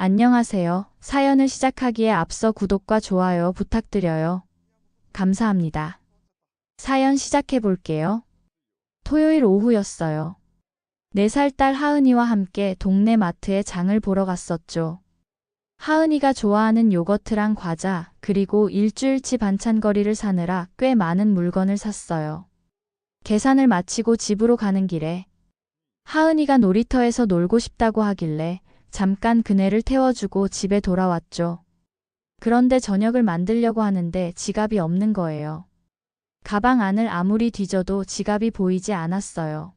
안녕하세요. 사연을 시작하기에 앞서 구독과 좋아요 부탁드려요. 감사합니다. 사연 시작해 볼게요. 토요일 오후였어요. 4살 딸 하은이와 함께 동네 마트에 장을 보러 갔었죠. 하은이가 좋아하는 요거트랑 과자, 그리고 일주일치 반찬거리를 사느라 꽤 많은 물건을 샀어요. 계산을 마치고 집으로 가는 길에 하은이가 놀이터에서 놀고 싶다고 하길래 잠깐 그네를 태워주고 집에 돌아왔죠. 그런데 저녁을 만들려고 하는데 지갑이 없는 거예요. 가방 안을 아무리 뒤져도 지갑이 보이지 않았어요.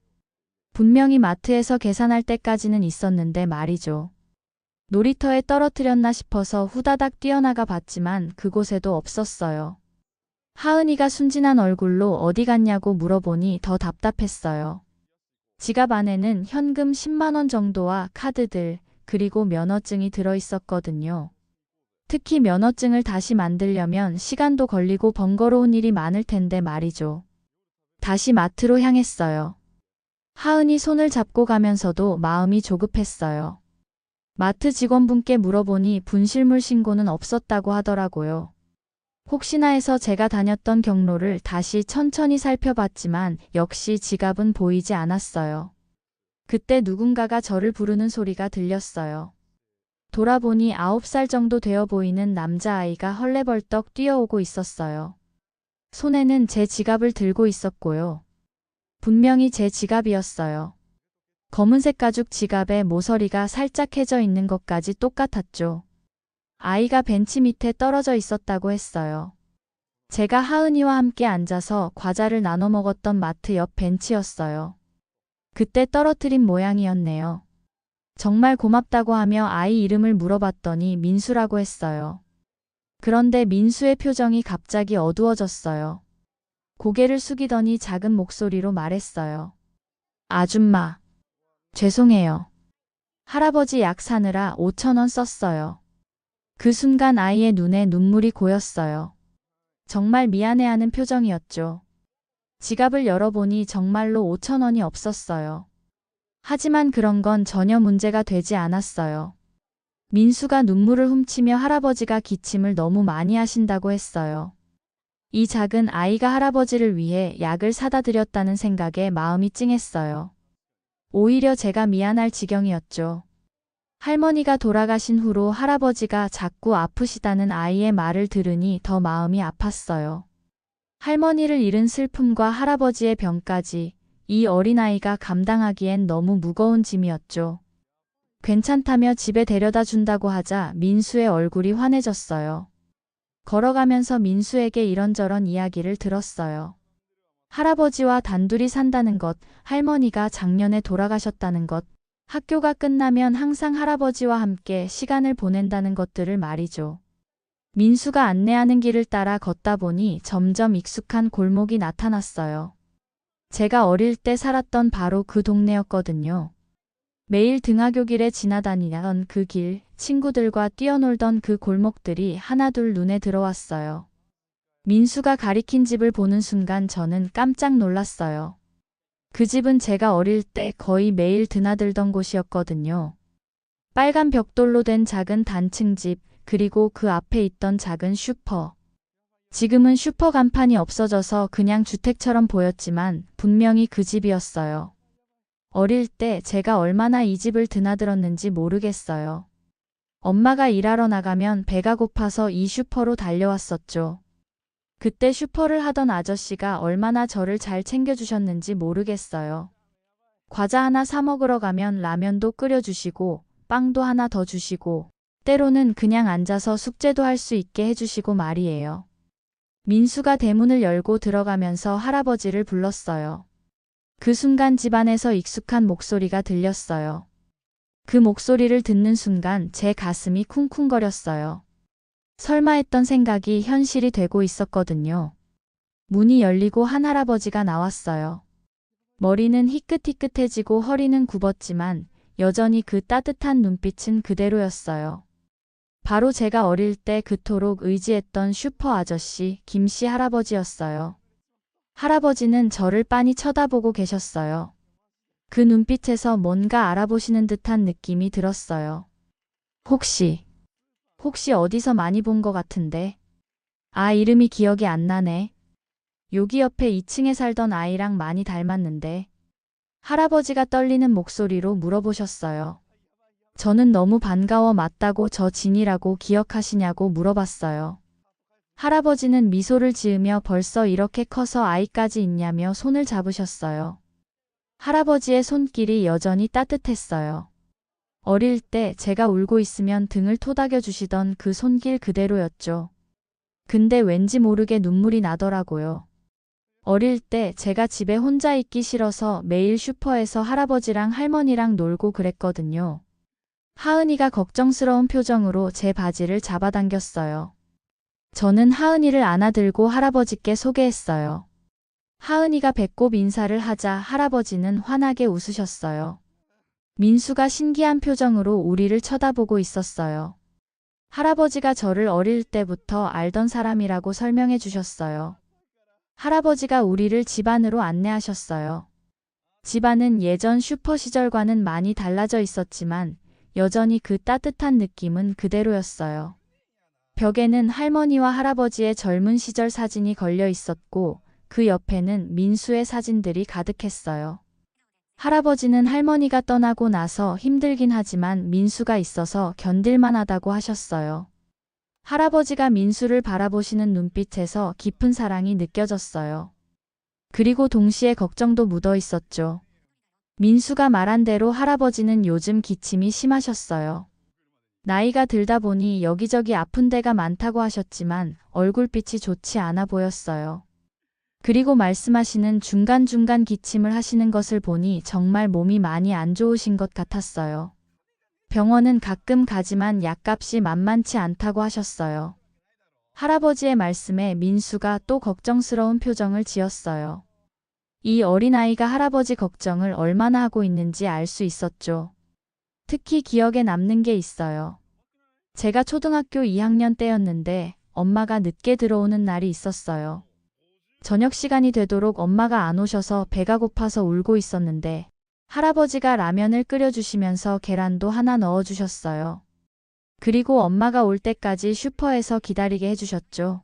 분명히 마트에서 계산할 때까지는 있었는데 말이죠. 놀이터에 떨어뜨렸나 싶어서 후다닥 뛰어나가 봤지만 그곳에도 없었어요. 하은이가 순진한 얼굴로 어디 갔냐고 물어보니 더 답답했어요. 지갑 안에는 현금 10만 원 정도와 카드들, 그리고 면허증이 들어있었거든요. 특히 면허증을 다시 만들려면 시간도 걸리고 번거로운 일이 많을 텐데 말이죠. 다시 마트로 향했어요. 하은이 손을 잡고 가면서도 마음이 조급했어요. 마트 직원분께 물어보니 분실물 신고는 없었다고 하더라고요. 혹시나 해서 제가 다녔던 경로를 다시 천천히 살펴봤지만 역시 지갑은 보이지 않았어요. 그때 누군가가 저를 부르는 소리가 들렸어요. 돌아보니 9살 정도 되어 보이는 남자아이가 헐레벌떡 뛰어오고 있었어요. 손에는 제 지갑을 들고 있었고요. 분명히 제 지갑이었어요. 검은색 가죽 지갑에 모서리가 살짝 해져 있는 것까지 똑같았죠. 아이가 벤치 밑에 떨어져 있었다고 했어요. 제가 하은이와 함께 앉아서 과자를 나눠 먹었던 마트 옆 벤치였어요. 그때 떨어뜨린 모양이었네요. 정말 고맙다고 하며 아이 이름을 물어봤더니 민수라고 했어요. 그런데 민수의 표정이 갑자기 어두워졌어요. 고개를 숙이더니 작은 목소리로 말했어요. 아줌마, 죄송해요. 할아버지 약 사느라 5천 원 썼어요. 그 순간 아이의 눈에 눈물이 고였어요. 정말 미안해하는 표정이었죠. 지갑을 열어보니 정말로 5천 원이 없었어요. 하지만 그런 건 전혀 문제가 되지 않았어요. 민수가 눈물을 훔치며 할아버지가 기침을 너무 많이 하신다고 했어요. 이 작은 아이가 할아버지를 위해 약을 사다 드렸다는 생각에 마음이 찡했어요. 오히려 제가 미안할 지경이었죠. 할머니가 돌아가신 후로 할아버지가 자꾸 아프시다는 아이의 말을 들으니 더 마음이 아팠어요. 할머니를 잃은 슬픔과 할아버지의 병까지 이 어린아이가 감당하기엔 너무 무거운 짐이었죠. 괜찮다며 집에 데려다 준다고 하자 민수의 얼굴이 환해졌어요. 걸어가면서 민수에게 이런저런 이야기를 들었어요. 할아버지와 단둘이 산다는 것, 할머니가 작년에 돌아가셨다는 것, 학교가 끝나면 항상 할아버지와 함께 시간을 보낸다는 것들을 말이죠. 민수가 안내하는 길을 따라 걷다 보니 점점 익숙한 골목이 나타났어요. 제가 어릴 때 살았던 바로 그 동네였거든요. 매일 등하굣길에 지나다니던 그 길, 친구들과 뛰어놀던 그 골목들이 하나둘 눈에 들어왔어요. 민수가 가리킨 집을 보는 순간 저는 깜짝 놀랐어요. 그 집은 제가 어릴 때 거의 매일 드나들던 곳이었거든요. 빨간 벽돌로 된 작은 단층집, 그리고 그 앞에 있던 작은 슈퍼. 지금은 슈퍼 간판이 없어져서 그냥 주택처럼 보였지만 분명히 그 집이었어요. 어릴 때 제가 얼마나 이 집을 드나들었는지 모르겠어요. 엄마가 일하러 나가면 배가 고파서 이 슈퍼로 달려왔었죠. 그때 슈퍼를 하던 아저씨가 얼마나 저를 잘 챙겨주셨는지 모르겠어요. 과자 하나 사 먹으러 가면 라면도 끓여주시고 빵도 하나 더 주시고 때로는 그냥 앉아서 숙제도 할 수 있게 해주시고 말이에요. 민수가 대문을 열고 들어가면서 할아버지를 불렀어요. 그 순간 집안에서 익숙한 목소리가 들렸어요. 그 목소리를 듣는 순간 제 가슴이 쿵쿵거렸어요. 설마 했던 생각이 현실이 되고 있었거든요. 문이 열리고 한 할아버지가 나왔어요. 머리는 희끗희끗해지고 허리는 굽었지만 여전히 그 따뜻한 눈빛은 그대로였어요. 바로 제가 어릴 때 그토록 의지했던 슈퍼 아저씨 김씨 할아버지였어요. 할아버지는 저를 빤히 쳐다보고 계셨어요. 그 눈빛에서 뭔가 알아보시는 듯한 느낌이 들었어요. 혹시 어디서 많이 본 것 같은데. 아, 이름이 기억이 안 나네. 여기 옆에 2층에 살던 아이랑 많이 닮았는데. 할아버지가 떨리는 목소리로 물어보셨어요. 저는 너무 반가워 맞다고 저 진이라고 기억하시냐고 물어봤어요. 할아버지는 미소를 지으며 벌써 이렇게 커서 아이까지 있냐며 손을 잡으셨어요. 할아버지의 손길이 여전히 따뜻했어요. 어릴 때 제가 울고 있으면 등을 토닥여 주시던 그 손길 그대로였죠. 근데 왠지 모르게 눈물이 나더라고요. 어릴 때 제가 집에 혼자 있기 싫어서 매일 슈퍼에서 할아버지랑 할머니랑 놀고 그랬거든요. 하은이가 걱정스러운 표정으로 제 바지를 잡아당겼어요. 저는 하은이를 안아들고 할아버지께 소개했어요. 하은이가 배꼽 인사를 하자 할아버지는 환하게 웃으셨어요. 민수가 신기한 표정으로 우리를 쳐다보고 있었어요. 할아버지가 저를 어릴 때부터 알던 사람이라고 설명해 주셨어요. 할아버지가 우리를 집 안으로 안내하셨어요. 집 안은 예전 슈퍼 시절과는 많이 달라져 있었지만 여전히 그 따뜻한 느낌은 그대로였어요. 벽에는 할머니와 할아버지의 젊은 시절 사진이 걸려 있었고 그 옆에는 민수의 사진들이 가득했어요. 할아버지는 할머니가 떠나고 나서 힘들긴 하지만 민수가 있어서 견딜만 하다고 하셨어요. 할아버지가 민수를 바라보시는 눈빛에서 깊은 사랑이 느껴졌어요. 그리고 동시에 걱정도 묻어 있었죠. 민수가 말한 대로 할아버지는 요즘 기침이 심하셨어요. 나이가 들다 보니 여기저기 아픈 데가 많다고 하셨지만 얼굴빛이 좋지 않아 보였어요. 그리고 말씀하시는 중간중간 기침을 하시는 것을 보니 정말 몸이 많이 안 좋으신 것 같았어요. 병원은 가끔 가지만 약값이 만만치 않다고 하셨어요. 할아버지의 말씀에 민수가 또 걱정스러운 표정을 지었어요. 이 어린아이가 할아버지 걱정을 얼마나 하고 있는지 알 수 있었죠. 특히 기억에 남는 게 있어요. 제가 초등학교 2학년 때였는데 엄마가 늦게 들어오는 날이 있었어요. 저녁 시간이 되도록 엄마가 안 오셔서 배가 고파서 울고 있었는데 할아버지가 라면을 끓여주시면서 계란도 하나 넣어주셨어요. 그리고 엄마가 올 때까지 슈퍼에서 기다리게 해주셨죠.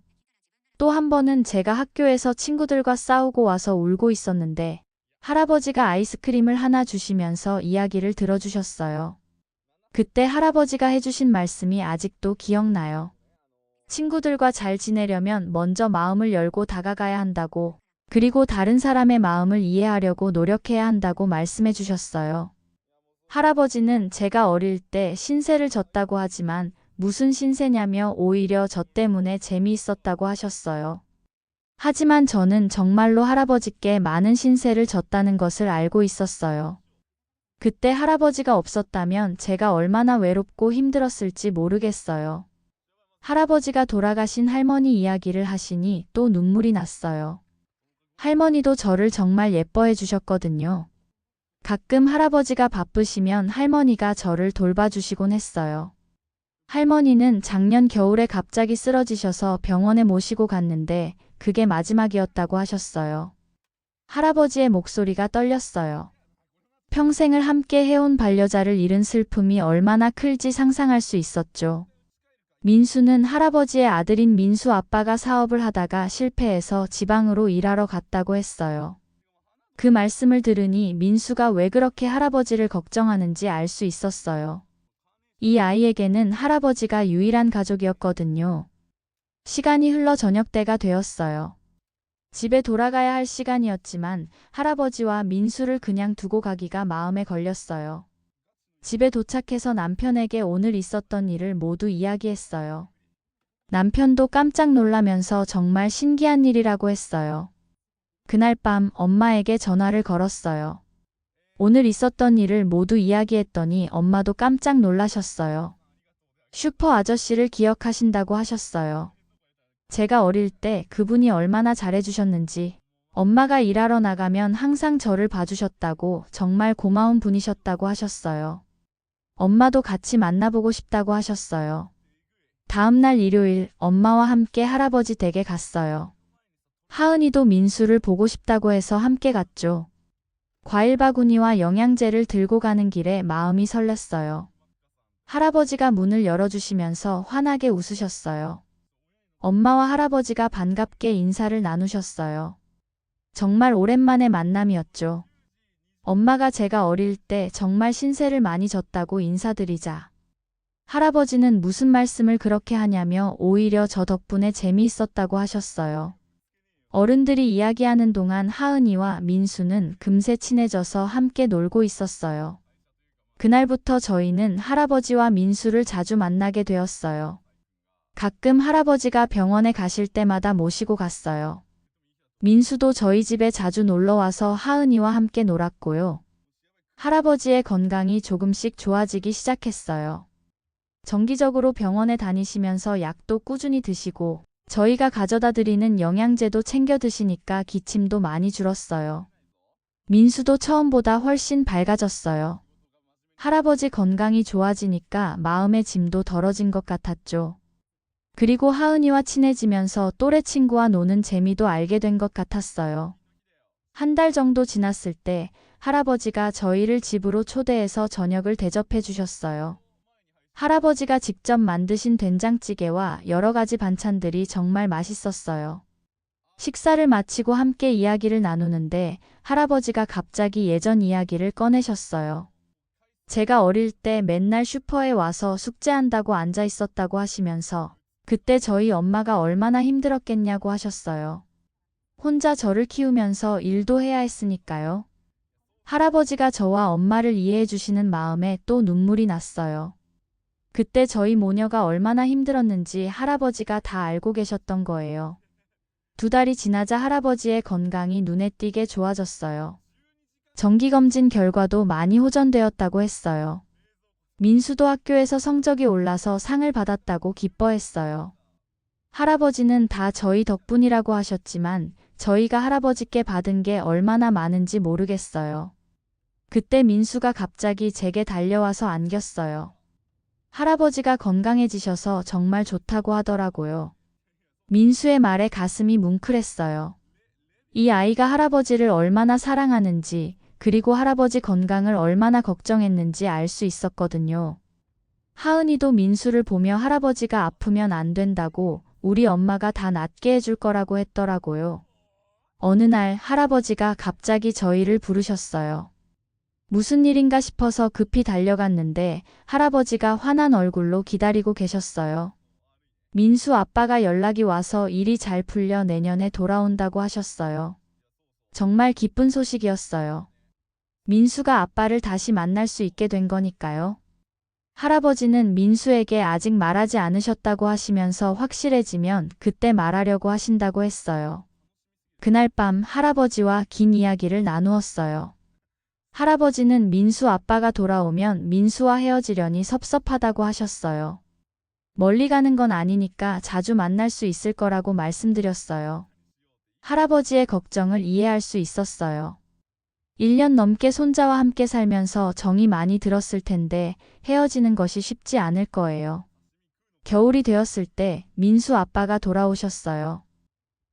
또 한 번은 제가 학교에서 친구들과 싸우고 와서 울고 있었는데 할아버지가 아이스크림을 하나 주시면서 이야기를 들어주셨어요. 그때 할아버지가 해주신 말씀이 아직도 기억나요. 친구들과 잘 지내려면 먼저 마음을 열고 다가가야 한다고, 그리고 다른 사람의 마음을 이해하려고 노력해야 한다고 말씀해 주셨어요. 할아버지는 제가 어릴 때 신세를 졌다고 하지만 무슨 신세냐며 오히려 저 때문에 재미있었다고 하셨어요. 하지만 저는 정말로 할아버지께 많은 신세를 졌다는 것을 알고 있었어요. 그때 할아버지가 없었다면 제가 얼마나 외롭고 힘들었을지 모르겠어요. 할아버지가 돌아가신 할머니 이야기를 하시니 또 눈물이 났어요. 할머니도 저를 정말 예뻐해 주셨거든요. 가끔 할아버지가 바쁘시면 할머니가 저를 돌봐주시곤 했어요. 할머니는 작년 겨울에 갑자기 쓰러지셔서 병원에 모시고 갔는데 그게 마지막이었다고 하셨어요. 할아버지의 목소리가 떨렸어요. 평생을 함께 해온 반려자를 잃은 슬픔이 얼마나 클지 상상할 수 있었죠. 민수는 할아버지의 아들인 민수 아빠가 사업을 하다가 실패해서 지방으로 일하러 갔다고 했어요. 그 말씀을 들으니 민수가 왜 그렇게 할아버지를 걱정하는지 알 수 있었어요. 이 아이에게는 할아버지가 유일한 가족이었거든요. 시간이 흘러 저녁 때가 되었어요. 집에 돌아가야 할 시간이었지만 할아버지와 민수를 그냥 두고 가기가 마음에 걸렸어요. 집에 도착해서 남편에게 오늘 있었던 일을 모두 이야기했어요. 남편도 깜짝 놀라면서 정말 신기한 일이라고 했어요. 그날 밤 엄마에게 전화를 걸었어요. 오늘 있었던 일을 모두 이야기했더니 엄마도 깜짝 놀라셨어요. 슈퍼 아저씨를 기억하신다고 하셨어요. 제가 어릴 때 그분이 얼마나 잘해주셨는지, 엄마가 일하러 나가면 항상 저를 봐주셨다고 정말 고마운 분이셨다고 하셨어요. 엄마도 같이 만나보고 싶다고 하셨어요. 다음날 일요일 엄마와 함께 할아버지 댁에 갔어요. 하은이도 민수를 보고 싶다고 해서 함께 갔죠. 과일 바구니와 영양제를 들고 가는 길에 마음이 설렜어요. 할아버지가 문을 열어주시면서 환하게 웃으셨어요. 엄마와 할아버지가 반갑게 인사를 나누셨어요. 정말 오랜만의 만남이었죠. 엄마가 제가 어릴 때 정말 신세를 많이 졌다고 인사드리자 할아버지는 무슨 말씀을 그렇게 하냐며 오히려 저 덕분에 재미있었다고 하셨어요. 어른들이 이야기하는 동안 하은이와 민수는 금세 친해져서 함께 놀고 있었어요. 그날부터 저희는 할아버지와 민수를 자주 만나게 되었어요. 가끔 할아버지가 병원에 가실 때마다 모시고 갔어요. 민수도 저희 집에 자주 놀러와서 하은이와 함께 놀았고요. 할아버지의 건강이 조금씩 좋아지기 시작했어요. 정기적으로 병원에 다니시면서 약도 꾸준히 드시고 저희가 가져다 드리는 영양제도 챙겨 드시니까 기침도 많이 줄었어요. 민수도 처음보다 훨씬 밝아졌어요. 할아버지 건강이 좋아지니까 마음의 짐도 덜어진 것 같았죠. 그리고 하은이와 친해지면서 또래 친구와 노는 재미도 알게 된 것 같았어요. 한 달 정도 지났을 때 할아버지가 저희를 집으로 초대해서 저녁을 대접해 주셨어요. 할아버지가 직접 만드신 된장찌개와 여러 가지 반찬들이 정말 맛있었어요. 식사를 마치고 함께 이야기를 나누는데 할아버지가 갑자기 예전 이야기를 꺼내셨어요. 제가 어릴 때 맨날 슈퍼에 와서 숙제한다고 앉아 있었다고 하시면서 그때 저희 엄마가 얼마나 힘들었겠냐고 하셨어요. 혼자 저를 키우면서 일도 해야 했으니까요. 할아버지가 저와 엄마를 이해해 주시는 마음에 또 눈물이 났어요. 그때 저희 모녀가 얼마나 힘들었는지 할아버지가 다 알고 계셨던 거예요. 2달이 지나자 할아버지의 건강이 눈에 띄게 좋아졌어요. 정기검진 결과도 많이 호전되었다고 했어요. 민수도 학교에서 성적이 올라서 상을 받았다고 기뻐했어요. 할아버지는 다 저희 덕분이라고 하셨지만 저희가 할아버지께 받은 게 얼마나 많은지 모르겠어요. 그때 민수가 갑자기 제게 달려와서 안겼어요. 할아버지가 건강해지셔서 정말 좋다고 하더라고요. 민수의 말에 가슴이 뭉클했어요. 이 아이가 할아버지를 얼마나 사랑하는지 그리고 할아버지 건강을 얼마나 걱정했는지 알 수 있었거든요. 하은이도 민수를 보며 할아버지가 아프면 안 된다고 우리 엄마가 다 낫게 해줄 거라고 했더라고요. 어느 날 할아버지가 갑자기 저희를 부르셨어요. 무슨 일인가 싶어서 급히 달려갔는데 할아버지가 화난 얼굴로 기다리고 계셨어요. 민수 아빠가 연락이 와서 일이 잘 풀려 내년에 돌아온다고 하셨어요. 정말 기쁜 소식이었어요. 민수가 아빠를 다시 만날 수 있게 된 거니까요. 할아버지는 민수에게 아직 말하지 않으셨다고 하시면서 확실해지면 그때 말하려고 하신다고 했어요. 그날 밤 할아버지와 긴 이야기를 나누었어요. 할아버지는 민수 아빠가 돌아오면 민수와 헤어지려니 섭섭하다고 하셨어요. 멀리 가는 건 아니니까 자주 만날 수 있을 거라고 말씀드렸어요. 할아버지의 걱정을 이해할 수 있었어요. 1년 넘게 손자와 함께 살면서 정이 많이 들었을 텐데 헤어지는 것이 쉽지 않을 거예요. 겨울이 되었을 때 민수 아빠가 돌아오셨어요.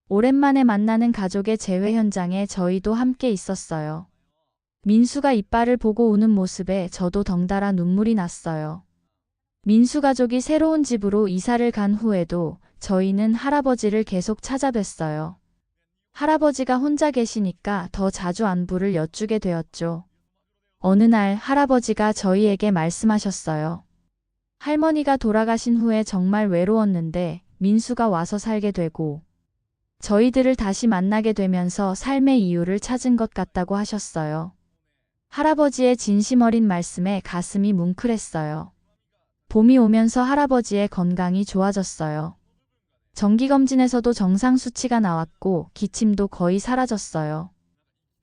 오랜만에 만나는 가족의 재회 현장에 저희도 함께 있었어요. 민수가 이빨을 보고 우는 모습에 저도 덩달아 눈물이 났어요. 민수 가족이 새로운 집으로 이사를 간 후에도 저희는 할아버지를 계속 찾아뵀어요. 할아버지가 혼자 계시니까 더 자주 안부를 여쭈게 되었죠. 어느 날 할아버지가 저희에게 말씀하셨어요. 할머니가 돌아가신 후에 정말 외로웠는데 민수가 와서 살게 되고 저희들을 다시 만나게 되면서 삶의 이유를 찾은 것 같다고 하셨어요. 할아버지의 진심 어린 말씀에 가슴이 뭉클했어요. 봄이 오면서 할아버지의 건강이 좋아졌어요. 정기검진에서도 정상 수치가 나왔고 기침도 거의 사라졌어요.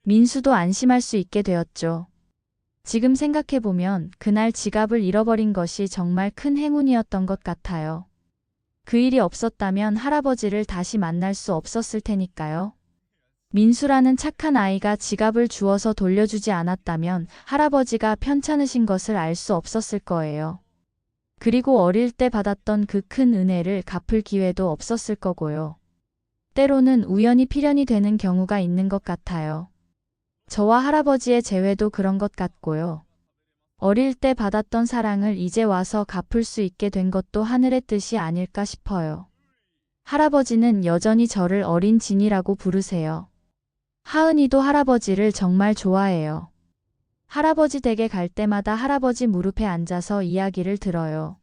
민수도 안심할 수 있게 되었죠. 지금 생각해보면 그날 지갑을 잃어버린 것이 정말 큰 행운이었던 것 같아요. 그 일이 없었다면 할아버지를 다시 만날 수 없었을 테니까요. 민수라는 착한 아이가 지갑을 주워서 돌려주지 않았다면 할아버지가 편찮으신 것을 알 수 없었을 거예요. 그리고 어릴 때 받았던 그 큰 은혜를 갚을 기회도 없었을 거고요. 때로는 우연히 필연이 되는 경우가 있는 것 같아요. 저와 할아버지의 재회도 그런 것 같고요. 어릴 때 받았던 사랑을 이제 와서 갚을 수 있게 된 것도 하늘의 뜻이 아닐까 싶어요. 할아버지는 여전히 저를 어린 진이라고 부르세요. 하은이도 할아버지를 정말 좋아해요. 할아버지 댁에 갈 때마다 할아버지 무릎에 앉아서 이야기를 들어요.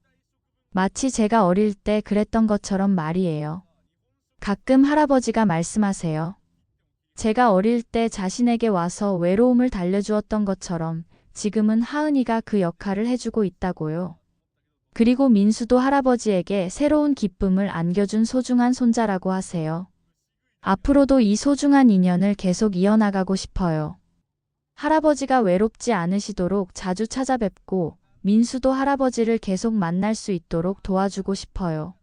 마치 제가 어릴 때 그랬던 것처럼 말이에요. 가끔 할아버지가 말씀하세요. 제가 어릴 때 자신에게 와서 외로움을 달래주었던 것처럼 지금은 하은이가 그 역할을 해주고 있다고요. 그리고 민수도 할아버지에게 새로운 기쁨을 안겨준 소중한 손자라고 하세요. 앞으로도 이 소중한 인연을 계속 이어나가고 싶어요. 할아버지가 외롭지 않으시도록 자주 찾아뵙고 민수도 할아버지를 계속 만날 수 있도록 도와주고 싶어요.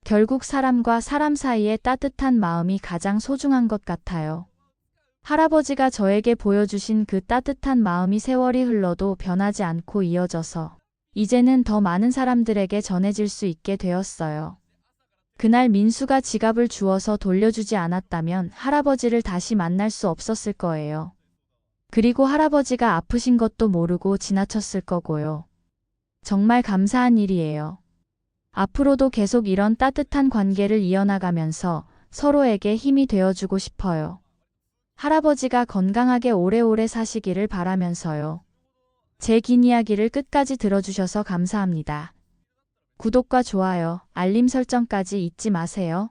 결국 사람과 사람 사이의 따뜻한 마음이 가장 소중한 것 같아요. 할아버지가 저에게 보여주신 그 따뜻한 마음이 세월이 흘러도 변하지 않고 이어져서 이제는 더 많은 사람들에게 전해질 수 있게 되었어요. 그날 민수가 지갑을 주워서 돌려주지 않았다면 할아버지를 다시 만날 수 없었을 거예요. 그리고 할아버지가 아프신 것도 모르고 지나쳤을 거고요. 정말 감사한 일이에요. 앞으로도 계속 이런 따뜻한 관계를 이어나가면서 서로에게 힘이 되어주고 싶어요. 할아버지가 건강하게 오래오래 사시기를 바라면서요. 제 긴 이야기를 끝까지 들어주셔서 감사합니다. 구독과 좋아요, 알림 설정까지 잊지 마세요.